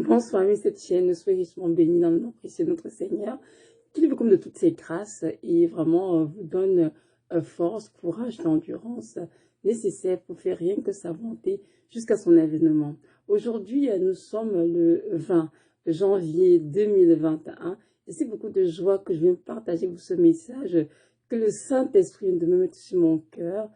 Bonsoir, amis, cette chaîne, soyez richement bénis dans le nom précieux de notre Seigneur, qui lui comme de toutes ses grâces et vraiment vous donne force, courage, l'endurance nécessaire pour faire rien que sa volonté jusqu'à son avènement. Aujourd'hui, nous sommes le 20 janvier 2021 et c'est beaucoup de joie que je viens partager vous ce message que le Saint-Esprit vient de me mettre sur mon cœur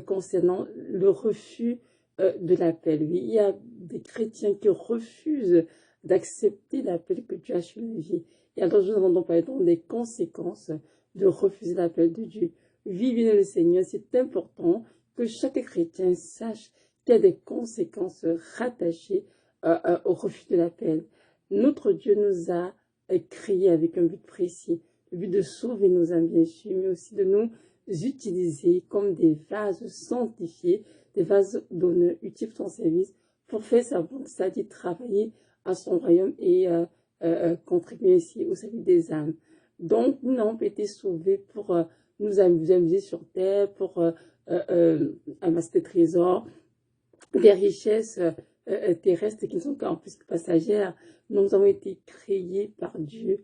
concernant le refus de l'appel. Oui, il y a des chrétiens qui refusent d'accepter l'appel que Dieu a sur leur vie. Et alors, nous allons donc parler des conséquences de refuser l'appel de Dieu. Vivez le Seigneur, c'est important que chaque chrétien sache qu'il y a des conséquences rattachées au refus de l'appel. Notre Dieu nous a créés avec un but précis, le but de sauver nos âmes, bien sûr, mais aussi de nous utiliser comme des vases sanctifiés, des vases d'honneur utiles pour son service, pour faire sa volonté, c'est-à-dire travailler à son royaume et contribuer ainsi au salut des âmes. Donc, nous n'avons pas été sauvés pour nous amuser sur terre, pour amasser des trésors, des richesses terrestres qui ne sont qu'en plus que passagères. Nous avons été créés par Dieu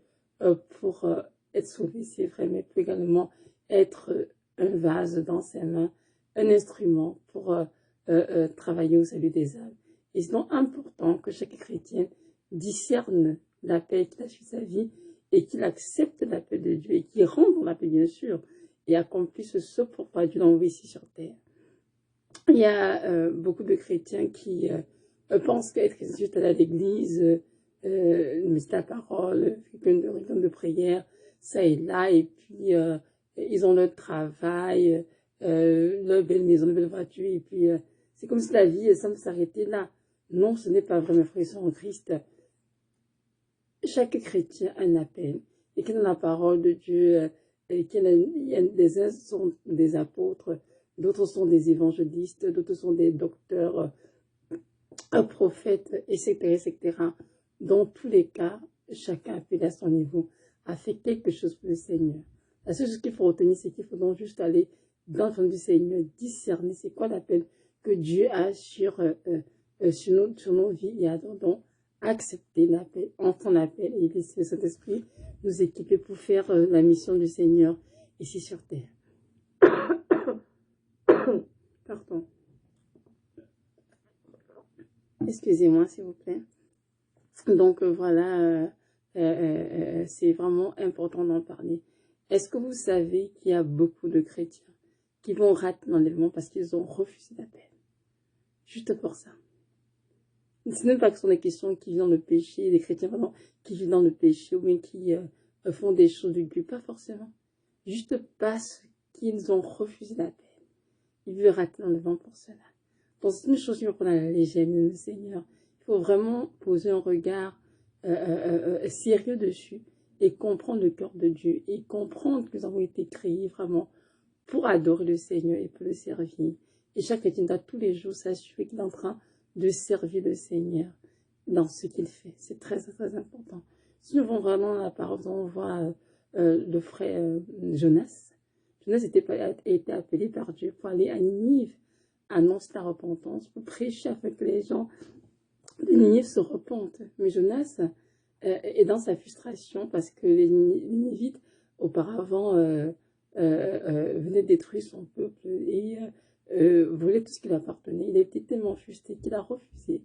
pour être sauvés, c'est vrai, mais pour également être un vase dans ses mains, un instrument pour travailler au salut des âmes. Et c'est donc important que chaque chrétien discerne l'appel qu'il a sur sa vie et qu'il accepte l'appel de Dieu et qu'il rentre dans l'appel, bien sûr, et accomplisse ce pourquoi Dieu l'a envoyé ici sur terre. Il y a beaucoup de chrétiens qui pensent qu'être chrétien, juste aller à l'église, méditer la parole, faire une réunion de prière, ça et là, et puis ils ont leur travail, leur belle maison, leur belle voiture, et puis c'est comme si la vie semble s'arrêter là. Non, ce n'est pas vrai, mes frères et sœurs en Christ. Chaque chrétien a un appel, et qui dans la parole de Dieu, il y a des uns sont des apôtres, d'autres sont des évangélistes, d'autres sont des docteurs, prophètes, etc., etc. Dans tous les cas, chacun appelé à son niveau a fait quelque chose pour le Seigneur. La seule chose qu'il faut retenir, c'est qu'il faut donc juste aller dans le fond du Seigneur, discerner c'est quoi l'appel que Dieu a sur nos vies et alors donc accepter l'appel, en son appel et laisser le Saint-Esprit nous équiper pour faire la mission du Seigneur ici sur terre. Pardon. Excusez-moi, s'il vous plaît. Donc, voilà, c'est vraiment important d'en parler. Est-ce que vous savez qu'il y a beaucoup de chrétiens qui vont rater l'enlèvement parce qu'ils ont refusé l'appel? Juste pour ça. Ce n'est pas que ce sont des questions qui vivent dans le péché, des chrétiens vraiment qui vivent dans le péché ou bien qui font des choses du Dieu, pas forcément. Juste parce qu'ils ont refusé l'appel. Ils veulent rater l'enlèvement pour cela. Donc c'est une chose qui va prendre à la légère, le Seigneur. Il faut vraiment poser un regard sérieux dessus et comprendre le cœur de Dieu et comprendre que nous avons été créés vraiment pour adorer le Seigneur et pour le servir. Et chaque chrétien doit tous les jours s'assurer qu'il est en train de servir le Seigneur dans ce qu'il fait. C'est très, très important. Si nous voyons vraiment la parole, on voit le frère Jonas. Jonas était appelé par Dieu pour aller à Ninive, annoncer la repentance, pour prêcher afin que les gens de Ninive se repentent. Mais Jonas est dans sa frustration parce que les Ninivites, auparavant, venaient détruire son peuple et voulaient tout ce qui lui appartenait. Il a été tellement frustré qu'il a refusé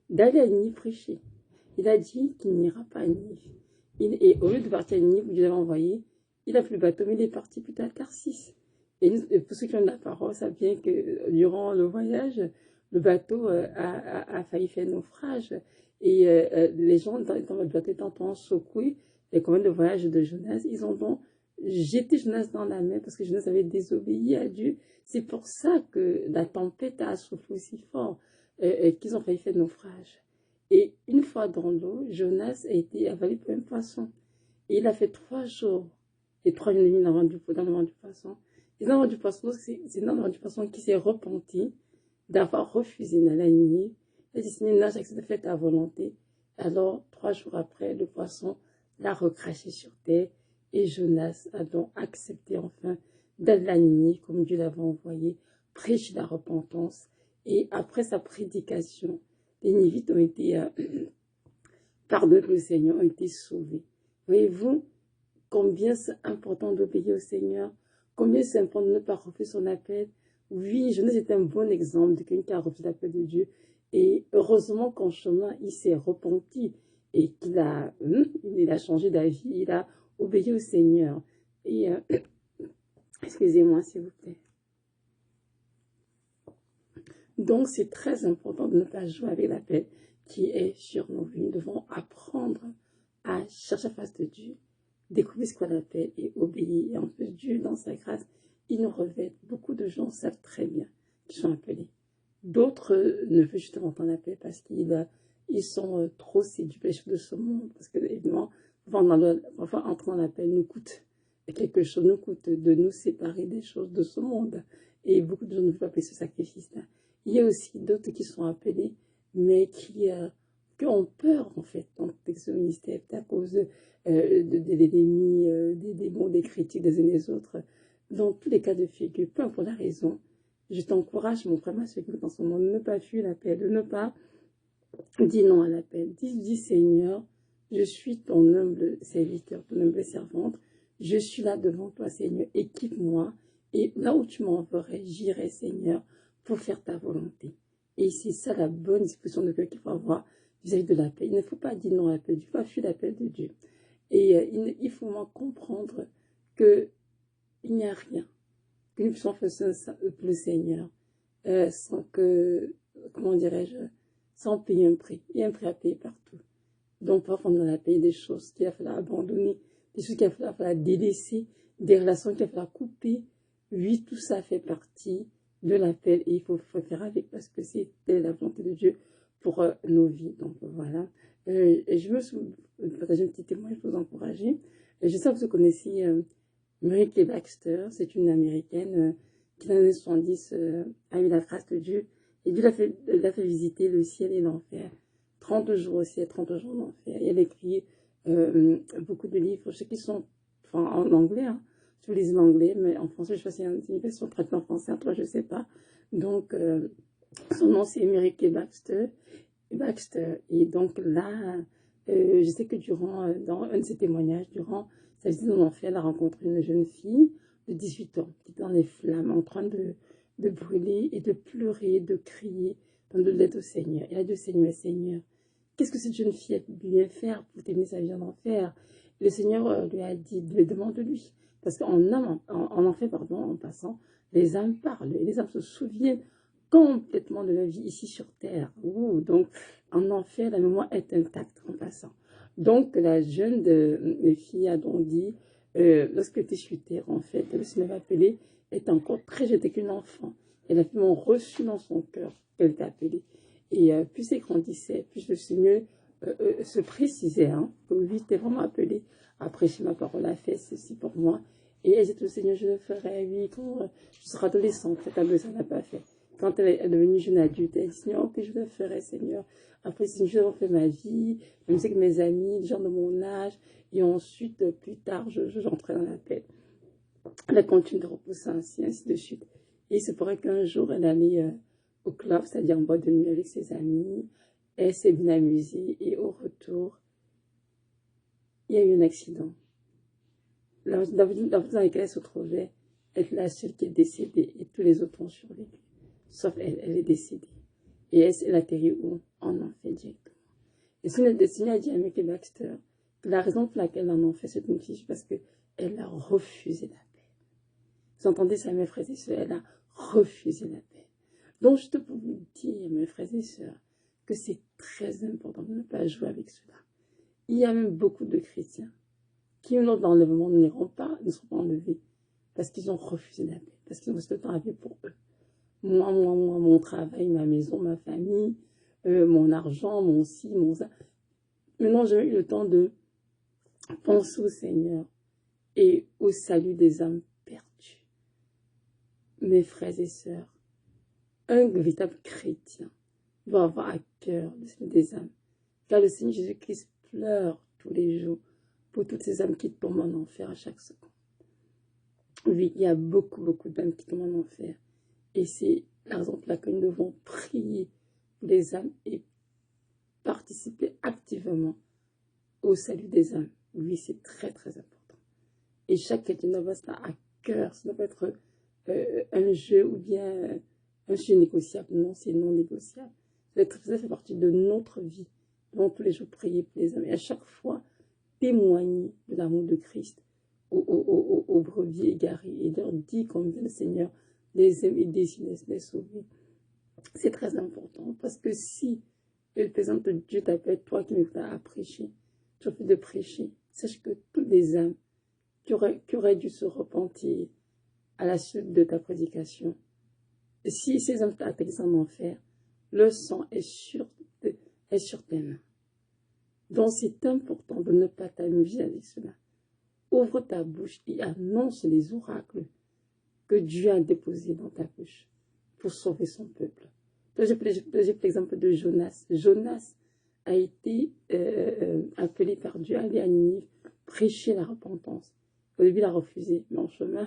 d'aller à Ninive prêcher. Il a dit qu'il n'ira pas à Ninive. Et au lieu de partir à Ninive, où Dieu l'avait envoyé, il a pris le bateau, mais il est parti plutôt à Tarsis. Et pour ceux qui ont de la parole, savent bien que durant le voyage, le bateau a failli faire naufrage. Et les gens dans le bateau étant secoués, les compagnons de voyage de Jonas, ils ont donc jeté Jonas dans la mer parce que Jonas avait désobéi à Dieu. C'est pour ça que la tempête a soufflé aussi fort qu'ils ont failli faire naufrage. Et une fois dans l'eau, Jonas a été avalé par un poisson. Et il a fait 3 jours et 3 nuits dans le ventre du poisson. Et dans le ventre du poisson, c'est dans le ventre du poisson qui s'est repenti d'avoir refusé d'aller à Ninive. Il a dit, Seigneur, là, j'accepte de faire ta volonté. Alors, 3 jours après, le poisson l'a recraché sur terre. Et Jonas a donc accepté enfin d'aller à Ninive, comme Dieu l'avait envoyé, prêcher la repentance. Et après sa prédication, les Ninivites ont été pardonnés par le Seigneur, ont été sauvés. Voyez-vous combien c'est important d'obéir au Seigneur, combien c'est important de ne pas refuser son appel. Oui, Jonas est un bon exemple de quelqu'un qui a refusé l'appel de Dieu. Et heureusement qu'en chemin, il s'est repenti et il a changé d'avis, il a obéi au Seigneur. Et, excusez-moi, s'il vous plaît. Donc, c'est très important de ne pas jouer avec l'appel qui est sur nos vies. Nous devons apprendre à chercher la face de Dieu, découvrir ce qu'on appelle et obéir. Et en plus, Dieu, dans sa grâce, il nous revêt. Beaucoup de gens savent très bien qu'ils sont appelés. D'autres ne veulent justement pas l'appel parce qu'ils sont trop séduits par les choses de ce monde. Parce que, évidemment, parfois entrer dans l'appel nous coûte quelque chose, nous coûte de nous séparer des choses de ce monde. Et beaucoup de gens ne veulent pas payer ce sacrifice-là. Il y a aussi d'autres qui sont appelés, mais qui ont peur, en fait, d'entrer ce ministère à cause de l'ennemi, des démons, des critiques des uns et des autres. Dans tous les cas de figure, peu importe la raison, je t'encourage, mon frère, ma soeur, qui est en ce moment, de ne pas fuir l'appel, de ne pas dire non à l'appel. Dis, Seigneur, je suis ton humble serviteur, ton humble servante. Je suis là devant toi, Seigneur. Équipe-moi. Et là où tu m'enverrais, j'irai, Seigneur, pour faire ta volonté. Et c'est ça la bonne disposition de cœur qu'il faut avoir vis-à-vis de l'appel. Il ne faut pas dire non à l'appel de Dieu, il faut pas fuir l'appel de Dieu. Et il faut moins comprendre qu'il n'y a rien que nous puissions faire ça pour le Seigneur sans que, comment dirais-je, sans payer un prix. Il y a un prix à payer partout. Donc parfois on a payé des choses qu'il a fallu abandonner, des choses qu'il a fallu délaisser, des relations qu'il a fallu couper. Oui, tout ça fait partie de l'appel et il faut faire avec parce que c'est la volonté de Dieu pour nos vies. Donc voilà. Je me suis partagé un petit témoignage pour vous encourager. Je sais que vous connaissez Mary Kay Baxter, c'est une américaine qui dans les années 70 a eu la grâce de Dieu et Dieu l'a fait visiter le ciel et l'enfer. 30 jours au ciel, 30 jours en enfer. Et elle écrit beaucoup de livres, je sais qu'ils sont en anglais, hein. Je vous lis l'anglais, mais en français, je sais pas si c'est une version traduite en français, en toi, je sais pas. Donc, son nom, c'est Mary Kay Baxter. Et donc là, je sais que dans un de ses témoignages, durant sa visite en enfer, elle a rencontré une jeune fille de 18 ans qui était dans les flammes, en train de brûler et de pleurer, de crier, de l'aide au Seigneur. Elle a dit au Seigneur, Seigneur, qu'est-ce que cette jeune fille a pu bien faire pour terminer sa vie en enfer? Le Seigneur lui a dit, demande-lui. Parce en enfer, en passant, les âmes parlent et les âmes se souviennent complètement de la vie ici sur terre. Ouh, donc, en enfer, la mémoire est intacte en passant. Donc, la jeune fille a donc dit, lorsque tu es sur terre, en fait, le Seigneur m'a appelé, est encore très jeune qu'une enfant. Elle a vraiment reçu dans son cœur qu'elle t'a appelée. Et plus elle grandissait, plus le Seigneur se précisait, hein, que oui, t'es vraiment appelé à prêcher ma parole, a fait ceci pour moi. Et elle dit au Seigneur, je le ferai, oui, quand je serai adolescente, elle ça n'a pas fait. Quand elle est devenue jeune adulte, elle dit, Seigneur, ok, je le ferai, Seigneur. Après, Seigneur, je vais refaire ma vie, même si avec mes amis, les gens de mon âge, et ensuite, plus tard, j'entrais dans la paix. Elle continue de repousser ainsi de suite. Et il se pourrait qu'un jour, elle allait au club, c'est-à-dire en boîte de nuit avec ses amis. Elle s'est bien amusée et au retour, il y a eu un accident. La voiture dans laquelle elle se trouvait est la seule qui est décédée et tous les autres ont survécu. Sauf elle, elle est décédée. Et elle atterrit où? En enfer directement. Et le Seigneur a dit à Mickey Baxter que la raison pour laquelle elle en enfer cette notice, parce qu'elle a refusé la paix. Vous entendez ça, mes frères et sœurs? Elle a refusé la paix. Donc, je peux vous dire, mes frères et sœurs, que c'est très important de ne pas jouer avec cela. Il y a même beaucoup de chrétiens qui, lors de l'enlèvement, ne seront pas enlevés parce qu'ils ont refusé la paix, parce qu'ils ont resté le temps à vivre pour eux. Moi, mon travail, ma maison, ma famille, mon argent, mon ci, mon ça. Maintenant, j'ai eu le temps de penser au Seigneur et au salut des âmes perdues. Mes frères et sœurs, un véritable chrétien doit avoir à cœur le salut des âmes, car le Seigneur Jésus-Christ pleure tous les jours pour toutes ces âmes qui tombent en enfer à chaque seconde. Oui, il y a beaucoup d'âmes qui tombent en enfer. Et c'est la raison pour laquelle nous devons prier pour les âmes et participer activement au salut des âmes. Oui, c'est très, très important. Et chaque chrétien doit avoir ça à cœur. Ça doit pas être un jeu ou bien un jeu négociable. Non, c'est non négociable. Ça fait partie de notre vie. Nous devons tous les jours prier pour les âmes. Et à chaque fois, témoigner de l'amour de Christ aux brebis égarés et leur dire combien le Seigneur les aime et désire les sauver. C'est très important parce que si le présent de Dieu t'appelle, toi qui m'écoutes à prêcher, tu as fait de prêcher, sache que toutes les âmes qui auraient dû se repentir à la suite de ta prédication, si ces âmes t'atterrissent en enfer, le sang est sur tes mains. Donc c'est important de ne pas t'amuser avec cela. Ouvre ta bouche et annonce les oracles que Dieu a déposés dans ta bouche pour sauver son peuple. J'ai pris l'exemple de Jonas. Jonas a été appelé par Dieu à aller à Ninive prêcher la repentance. Au début, il a refusé, mais en chemin,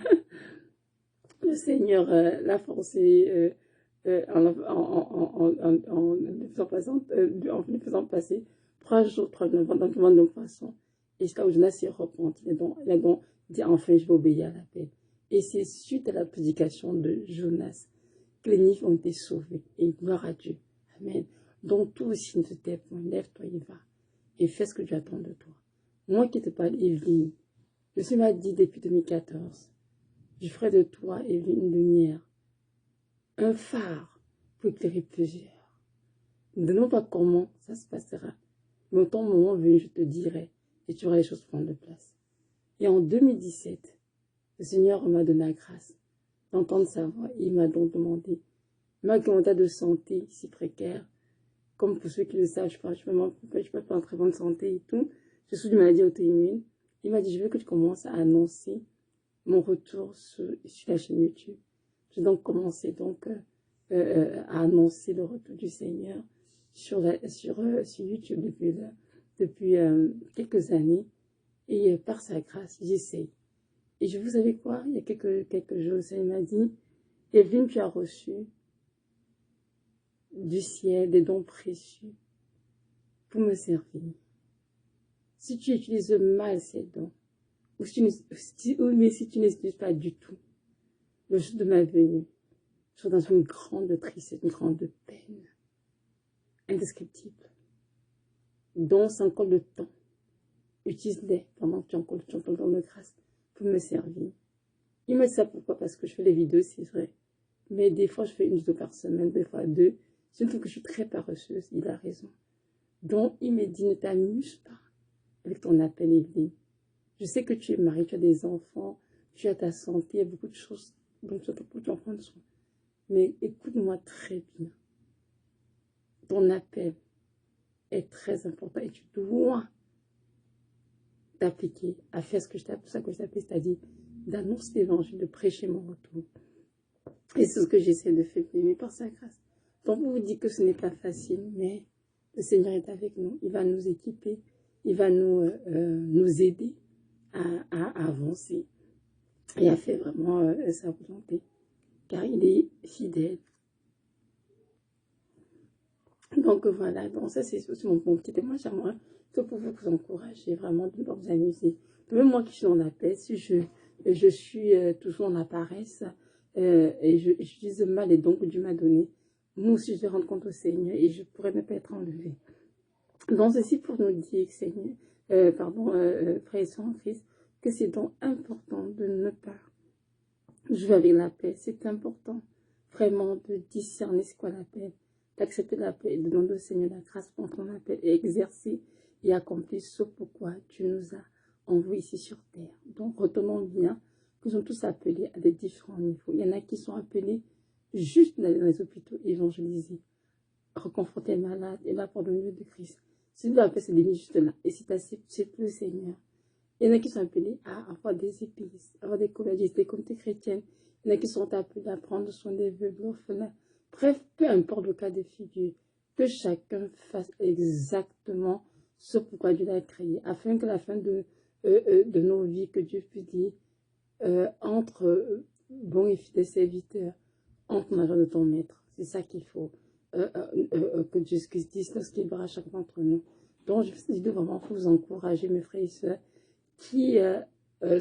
le Seigneur l'a forcé en lui faisant passer 3 jours, 3 nuits dans le ventre d'un poisson. Et c'est là où Jonas s'est repenti. Il a donc dit, enfin, je vais obéir à l'appel. Et c'est suite à la prédication de Jonas que les Ninives ont été sauvés. Et gloire à Dieu. Amen. Donc, toi aussi, ne te tais point, lève-toi et va. Et fais ce que Dieu attend de toi. Moi qui te parle, Evelyne, le Seigneur m'a dit depuis 2014, je ferai de toi, Evelyne, une lumière, un phare pour éclairer plusieurs. Ne demande pas comment ça se passera. Mais au temps moment venu, je te dirai et tu auras les choses prendre de place. Et en 2017, le Seigneur m'a donné la grâce d'entendre sa voix. Il m'a donc demandé, malgré mon état de santé si précaire, comme pour ceux qui le savent, je ne suis pas en très bonne santé et tout, je suis d'une maladie auto-immune. Il m'a dit, je veux que tu commences à annoncer mon retour sur la chaîne YouTube. J'ai donc commencé donc, à annoncer le retour du Seigneur sur YouTube depuis quelques années. Et par sa grâce, j'essaye. Et vous savez quoi, il y a quelques jours, il m'a dit, Evelyne, tu as reçu du ciel des dons précieux pour me servir. Si tu utilises mal ces dons, mais si tu n'utilises pas du tout, le jour de ma venue, je serai dans une grande tristesse, une grande peine, indescriptible. Donc, c'est encore le temps. Utilise-les pendant que tu as encore le temps de grâce pour me servir. Il me dit ça pourquoi? Parce que je fais les vidéos, c'est vrai. Mais des fois, je fais 1 vidéo par semaine, des fois 2. Je trouve que je suis très paresseuse, il a raison. Donc, il me dit, ne t'amuse pas avec ton appel, Evelyne. Je sais que tu es mariée, tu as des enfants, tu as ta santé, il y a beaucoup de choses dont tu dois prendre soin. Mais écoute-moi très bien. Ton appel est très important et tu dois t'appliquer à faire ce que je t'appelle, c'est-à-dire d'annoncer l'évangile, de prêcher mon retour. Et c'est ce que j'essaie de faire, mais par sa grâce. Donc, on vous dit que ce n'est pas facile, mais le Seigneur est avec nous. Il va nous équiper, il va nous aider à avancer et à faire vraiment sa volonté, car il est fidèle. Donc voilà, donc ça c'est aussi mon petit témoignage à moi, c'est pour vous encourager vraiment de vous amuser. Même moi qui suis en appel, si je suis toujours en paresse et j'utilise mal les dons que Dieu m'a donnés, moi aussi je vais rendre compte au Seigneur et je pourrais ne pas être enlevée. Donc ceci pour nous dire, Seigneur, frères et sœurs en Christ, que c'est donc important de ne pas jouer avec la paix. C'est important vraiment de discerner ce qu'est la paix, d'accepter la paix et de demander au Seigneur la grâce pour ton appel et exercer et accomplir ce pourquoi tu nous as envoyés ici sur terre. Donc retenons bien que nous sommes tous appelés à des différents niveaux. Il y en a qui sont appelés juste d'aller dans les hôpitaux évangéliser, reconforter les malades et là pour le milieu de Christ. Si tu appelles, c'est limite juste là. Et si tu acceptes le Seigneur, il y en a qui sont appelés à avoir des églises, à avoir des collèges, des communautés chrétiennes. Il y en a qui sont appelés à prendre soin des veuves, orphelins. Bref, peu importe le cas de figure, que chacun fasse exactement ce pourquoi Dieu l'a créé, afin que la fin de nos vies, que Dieu puisse dire, entre bons et fidèles serviteurs, entre la joie de ton maître. C'est ça qu'il faut que Dieu dise lorsqu'il verra chacun d'entre nous. Donc, je vais essayer de vraiment vous encourager, mes frères et sœurs, qui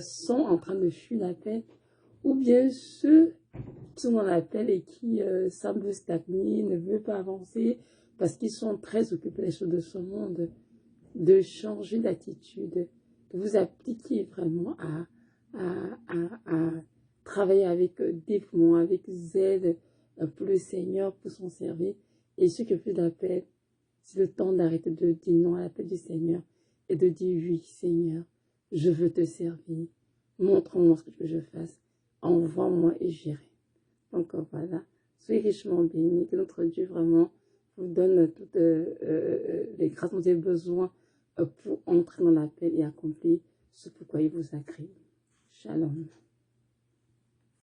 sont en train de fuir l'appel, ou bien ceux qui sont dans l'appel et qui semblent stagner, ne veulent pas avancer, parce qu'ils sont très occupés des choses de ce monde, de changer d'attitude, de vous appliquer vraiment à travailler avec dévouement, avec zèle pour le Seigneur, pour son service. Et ceux qui ont fait l'appel, c'est le temps d'arrêter de dire non à l'appel du Seigneur et de dire oui, Seigneur, je veux te servir. Montre-moi ce que tu veux que je fasse. Envoie-moi et j'irai. Donc voilà, soyez richement bénis, que notre Dieu vraiment vous donne toutes les grâces dont vous avez besoin pour entrer dans l'appel et accomplir ce pourquoi il vous a créé. Shalom.